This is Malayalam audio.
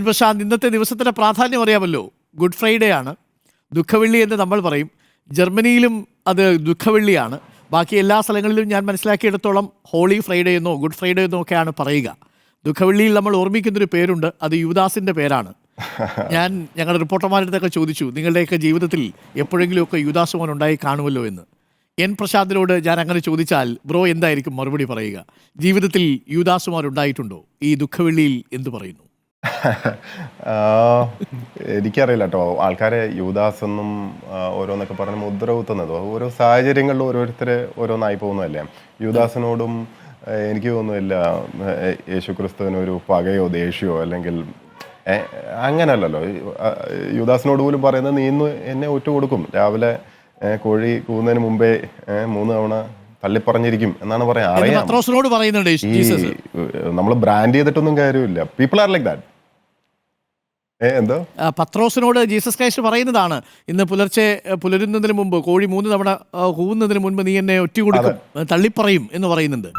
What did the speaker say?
പ്രശാന്ത്, ഇന്നത്തെ ദിവസത്തിൻ്റെ പ്രാധാന്യം അറിയാമല്ലോ. ഗുഡ് ഫ്രൈഡേ ആണ്, ദുഃഖവെള്ളി എന്ന് നമ്മൾ പറയും. ജർമ്മനിയിലും അത് ദുഃഖവെള്ളിയാണ്. ബാക്കി എല്ലാ സ്ഥലങ്ങളിലും ഞാൻ മനസ്സിലാക്കിയെടുത്തോളം ഹോളി ഫ്രൈഡേ എന്നോ ഗുഡ് ഫ്രൈഡേ എന്നോ ഒക്കെയാണ് പറയുക. ദുഃഖവെള്ളിയിൽ നമ്മൾ ഓർമ്മിക്കുന്നൊരു പേരുണ്ട്, അത് യൂദാസിൻ്റെ പേരാണ്. ഞാൻ ഞങ്ങളുടെ റിപ്പോർട്ടർമാരുടെ അടുത്തൊക്കെ ചോദിച്ചു, നിങ്ങളുടെയൊക്കെ ജീവിതത്തിൽ എപ്പോഴെങ്കിലുമൊക്കെ യൂദാസ് മോൻ ഉണ്ടായി കാണുമല്ലോ എന്ന്. എൻ പ്രശാന്തിനോട് ഞാൻ അങ്ങനെ ചോദിച്ചാൽ ബ്രോ എന്തായിരിക്കും മറുപടി പറയുക? ജീവിതത്തിൽ യൂദാസുമാർ ഉണ്ടായിട്ടുണ്ടോ? ഈ ദുഃഖവെള്ളിയിൽ എന്തു പറയുന്നു? എനിക്കറിയില്ല കേട്ടോ. ആൾക്കാരെ യൂദാസ് എന്നും ഓരോന്നൊക്കെ പറഞ്ഞ് മുദ്ര കുത്തുന്നത് ഓരോ സാഹചര്യങ്ങളിലും ഓരോരുത്തർ ഓരോന്നായി പോകുന്നതല്ലേ. യൂദാസിനോടും എനിക്ക് തോന്നുന്നില്ല യേശുക്രിസ്തുവിനൊരു പകയോ ദേഷ്യമോ അല്ലെങ്കിൽ അങ്ങനല്ലല്ലോ. യൂദാസിനോട് പോലും പറയുന്നത് നീ ഇന്ന് എന്നെ ഒറ്റ കൊടുക്കും, രാവിലെ കോഴി കൂവുന്നതിന് മുമ്പേ 3 തവണ തള്ളിപ്പറഞ്ഞിരിക്കും എന്നാണ് പറയാൻ അറിയാം. നമ്മൾ ബ്രാൻഡ് ചെയ്തിട്ടൊന്നും കാര്യമില്ല. People are like that. എന്തോ പത്രോസിനോട് ജീസസ് ക്രൈസ്റ്റ് പറയുന്നതാണ്, ഇന്ന് പുലർച്ചെ പുലരുന്നതിന് മുമ്പ് കോഴി 3 തവണ കൂവുന്നതിന് മുൻപ് നീ എന്നെ ഒറ്റ കൊടുക്കും, തള്ളിപ്പറയും എന്ന് പറയുന്നുണ്ട്.